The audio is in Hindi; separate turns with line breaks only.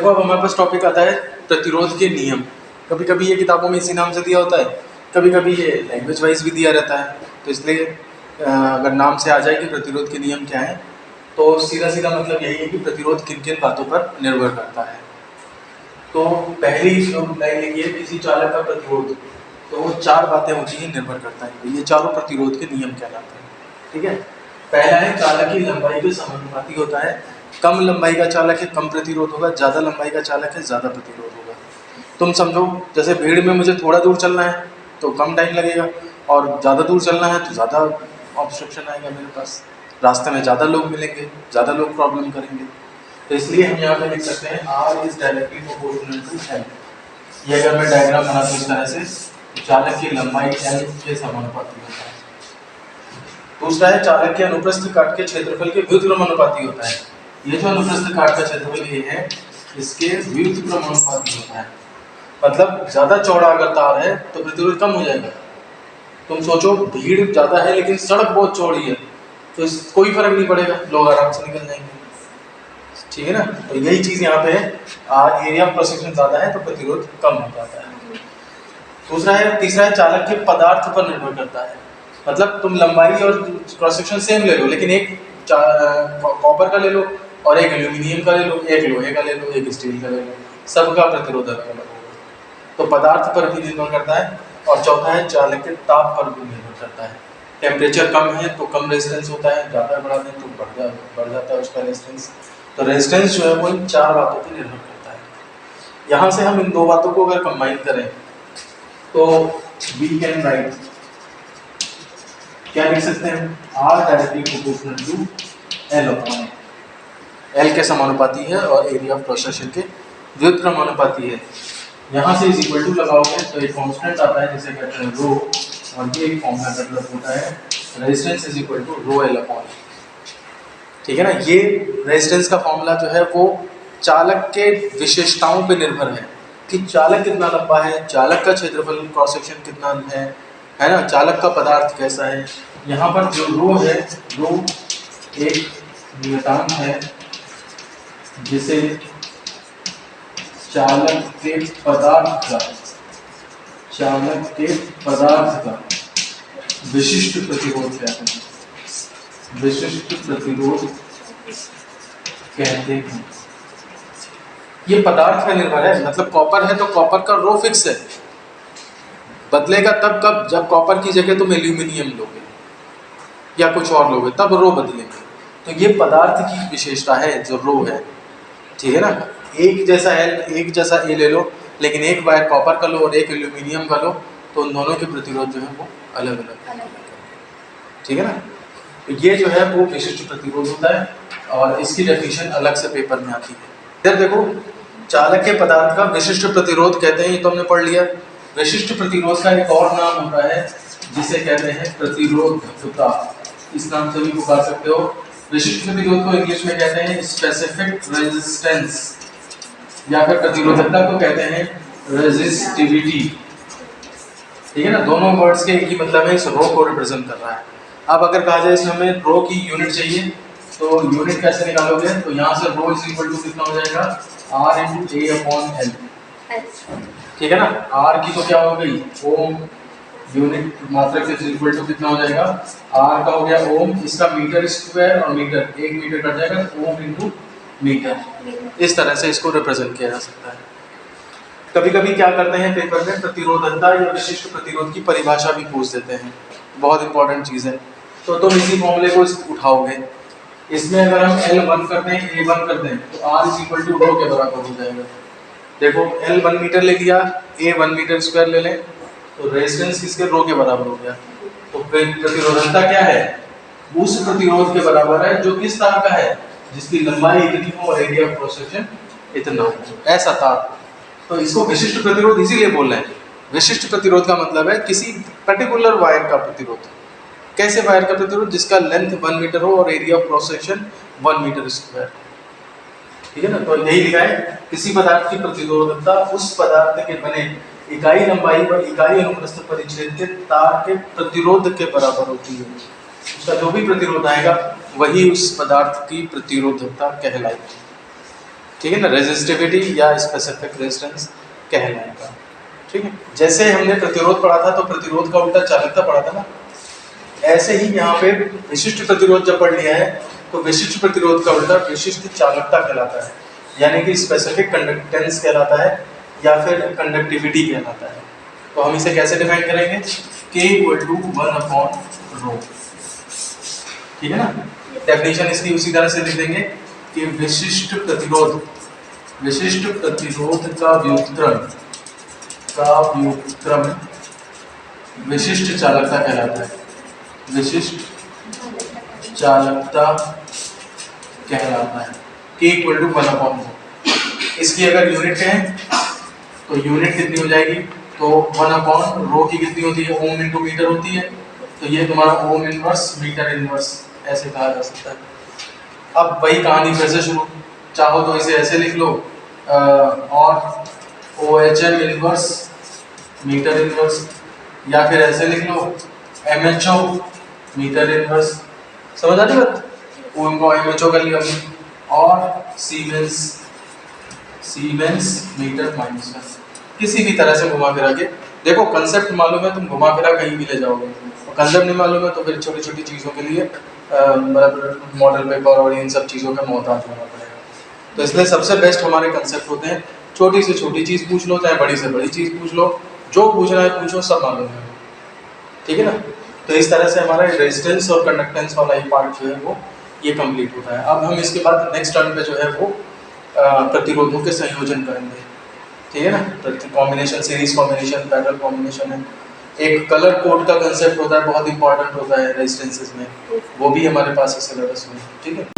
देखो अब हमारे पास टॉपिक आता है प्रतिरोध के नियम। कभी कभी ये किताबों में इसी नाम से दिया होता है, कभी कभी ये लैंग्वेज वाइज भी दिया रहता है। तो इसलिए अगर नाम से आ जाए कि प्रतिरोध के नियम क्या है, तो सीधा सीधा मतलब यही है कि प्रतिरोध किन किन बातों पर निर्भर करता है। तो पहली लाइन लिखी है किसी चालक का प्रतिरोध, तो वो 4 बातें होती हैं, निर्भर करता है। ये चारों प्रतिरोध के नियम कहलाते हैं। ठीक है। पहला है चालक की लंबाई के समानुपाती होता है। कम लंबाई का चालक है कम प्रतिरोध होगा, ज़्यादा लंबाई का चालक है ज़्यादा प्रतिरोध होगा। तुम समझो जैसे भीड़ में मुझे थोड़ा दूर चलना है तो कम टाइम लगेगा, और ज़्यादा दूर चलना है तो ज़्यादा ऑब्स्ट्रक्शन आएगा मेरे पास, रास्ते में ज़्यादा लोग मिलेंगे, ज़्यादा लोग प्रॉब्लम करेंगे। तो इसलिए हम यहाँ पे लिख सकते हैं R is directly proportional to L। ये अगर मैं डायग्राम बनाता हूँ इस तरह से, तो चालक की लंबाई L के समानुपाती होता है। दूसरा है चालक के अनुप्रस्थ काट के क्षेत्रफल के व्युत्क्रमानुपाती होता है। ये जो अनुप्रस्थ काट का क्षेत्रफल ये है, इसके व्युत्क्रमानुपाती होता है। मतलब ज़्यादा चौड़ा अगर तार है तो प्रतिरोध कम हो जाएगा। तुम सोचो भीड़ ज़्यादा है लेकिन सड़क बहुत चौड़ी है, तो कोई फर्क नहीं पड़ेगा, लोग आराम से निकल जाएंगे। ठीक है ना। तो यही चीज़ यहाँ पे है, एरिया ऑफ क्रॉस सेक्शन ज़्यादा है तो प्रतिरोध कम हो जाता है। तीसरा है चालक के पदार्थ पर निर्भर करता है। मतलब तुम लंबाई और क्रॉस सेक्शन सेम ले लो, लेकिन एक कॉपर का ले लो और एक एल्यूमिनियम का ले लो, एक लोहे का ले लो, एक स्टील का ले लो, सबका प्रतिरोध अलग अलग होगा। तो पदार्थ पर भी निर्भर करता है। और चौथा है चालक के ताप पर भी निर्भर करता है। टेम्परेचर कम है तो कम रेजिस्टेंस होता है, ज़्यादा बढ़ा दें तो बढ़ जाता है उसका रेजिस्टेंस। तो रेजिस्टेंस जो है वो इन 4 बातों पर निर्भर करता है। यहाँ से हम इन 2 बातों को अगर कंबाइन करें तो वी कैन राइट, क्या लिख सकते हैं, R directly proportional to L upon L के समानुपाती है और एरिया ऑफ क्रॉस सेक्शन के व्युत्क्रमानुपाती है। यहाँ से इज इक्वल टू लगाओगे तो एक कांस्टेंट आता है जिसे कहते हैं रो, और ये एक फॉर्मूला डेवलप होता है resistance is equal to rho L upon. ठीक है ना। ये रेजिस्टेंस का फॉर्मूला जो है वो चालक के विशेषताओं पे निर्भर है कि चालक कितना लंबा है, चालक का क्षेत्रफल क्रॉस सेक्शन कितना है ना, चालक का पदार्थ कैसा है। यहाँ पर जो रो है, रो एक नियतांक है जिसे चालक के पदार्थ का विशिष्ट प्रतिरोध कहते हैं, विशिष्ट प्रतिरोध कहते हैं। ये पदार्थ पर निर्भर है। मतलब कॉपर है तो कॉपर का रो फिक्स है, बदलेगा तब कब, जब कॉपर की जगह तुम एल्यूमिनियम लोगे या कुछ और लोगे तब रो बदलेंगे। तो ये पदार्थ की विशेषता है जो रो है। ठीक है ना। एक जैसा L एक जैसा A ले लो, लेकिन एक वायर कॉपर का लो और एक एल्यूमिनियम का लो, तो उन दोनों के प्रतिरोध जो है वो अलग अलग। ठीक है ना। तो ये जो है वो विशिष्ट प्रतिरोध होता है, और इसकी डेफिनेशन अलग से पेपर में आती है। इधर देखो, चालक के पदार्थ का विशिष्ट प्रतिरोध कहते हैं, ये तो हमने पढ़ लिया। विशिष्ट प्रतिरोध का एक और नाम होता है जिसे कहते हैं प्रतिरोधकता। इस नाम से भी पुकार सकते हो। विशिष्ट प्रतिरोध को इंग्लिश में कहते हैं स्पेसिफिक रेजिस्टेंस, या फिर प्रतिरोधकता को कहते हैं रेजिस्टिविटी। ठीक है ना। दोनों वर्ड्स के एक ही मतलब है, इस रो को रिप्रेजेंट कर रहा है। अब अगर कहा जाए इसमें हमें रो की यूनिट चाहिए, तो यूनिट कैसे निकालोगे, तो यहाँ से रो इज इक्वल टू कितना हो जाएगा, R into A upon L। ठीक है ना। R की तो क्या हो गई ओम, यूनिट मात्रक इज इक्वल टू कितना हो जाएगा, R का हो गया ओम, इसका मीटर स्क्वायर और मीटर, 1 मीटर कट जाएगा, ओम इंटू मीटर। इस तरह से इसको रिप्रेजेंट किया जा सकता है। कभी कभी क्या करते हैं पेपर में, प्रतिरोधकता या विशिष्ट प्रतिरोध की परिभाषा भी पूछ देते हैं, बहुत इंपॉर्टेंट चीज़ है। तो तुम इसी फॉर्मूले को उठाओगे। इसमें अगर हम L1 करते हैं, A1 करते हैं, तो R इज इक्वल टू रो के बराबर हो जाएगा। देखो L 1 मीटर ले लिया, A 1 मीटर स्क्वायर ले लें, तो रेजिस्टेंस किसके, रो के बराबर हो गया। तो प्रतिरोधकता क्या है, उस प्रतिरोध के बराबर है जो किस तार का है, जिसकी लंबाई इतनी हो और एरिया ऑफ क्रॉस सेक्शन इतना हो, ऐसा तार। तो इसको विशिष्ट प्रतिरोध इसीलिए बोल रहे हैं। विशिष्ट प्रतिरोध का मतलब है किसी पर्टिकुलर वायर का प्रतिरोध। कैसे वायर का प्रतिरोध, जिसका लेंथ 1 मीटर हो और area of cross section 1 metre square. ठीक है ना। तो यही लिखा है, किसी पदार्थ की प्रतिरोधकता उस पदार्थ के बने इकाई लंबाई व इकाई अनुप्रस्थ परिच्छेद तार के प्रतिरोध के बराबर होती है। उसका जो भी प्रतिरोध आएगा वही उस पदार्थ की प्रतिरोधकता कहलाएगी। ठीक है ना, रेजिस्टिविटी या स्पेसिफिक रेजिस्टेंस कहलाएगा। ठीक है, जैसे हमने प्रतिरोध पढ़ा था तो प्रतिरोध का उल्टा चालकता पढ़ा था ना, ऐसे ही यहाँ पे विशिष्ट प्रतिरोध जब पढ़ लिया है तो विशिष्ट प्रतिरोध का उल्टा विशिष्ट चालकता कहलाता है, यानी कि स्पेसिफिक कंडक्टेंस कहलाता है या फिर कंडक्टिविटी कहलाता है। तो हम इसे कैसे डिफाइन करेंगे, K = 1/ρ। ठीक है ना, डेफिनेशन इसकी उसी तरह से लिख देंगे कि विशिष्ट प्रतिरोध का व्युत्क्रम विशिष्ट चालकता कहलाता है, विशिष्ट चालकता कहलाता है। K = 1/ρ। इसकी अगर यूनिट कहें तो यूनिट कितनी हो जाएगी, तो 1/ρ की कितनी होती है, ओम इंटू मीटर होती है, तो ये तुम्हारा ओम इनवर्स मीटर इनवर्स ऐसे कहा जा सकता है। अब वही कहानी फिर से शुरू, चाहो तो इसे ऐसे लिख लो और OHM इनवर्स मीटर इनवर्स, या फिर ऐसे लिख लो MHO मीटर इनवर्स। समझ आ रही बात, ओम को MHO कर लिया हमने, और सीमेंस मीटर माइनस 1। किसी भी तरह से घुमा फिरा के देखो, कंसेप्ट मालूम है तुम घुमा फिरा कहीं भी ले जाओगे, और कंसेप्ट नहीं मालूम है तो फिर छोटी छोटी चीज़ों के लिए मतलब मॉडल पेपर और इन सब चीज़ों का मोहताज होना पड़ेगा। तो इसलिए सबसे बेस्ट हमारे कंसेप्ट होते हैं, छोटी से छोटी चीज़ पूछ लो चाहे बड़ी से बड़ी चीज़ पूछ लो, जो पूछना है पूछो, सब मालूम है। ठीक है ना, तो इस तरह से हमारा रेजिस्टेंस और कंडक्टेंस वाला ही पार्ट जो है वो ये कंप्लीट होता है। अब हम इसके बाद नेक्स्ट टर्म पे जो है वो प्रतिरोधों के संयोजन करेंगे। ठीक है ना, combination, series combination, parallel combination है। एक कलर कोड का कंसेप्ट होता है, बहुत इंपॉर्टेंट होता है रेजिस्टेंसेस में, वो भी हमारे पास है सिलेबस में। ठीक है।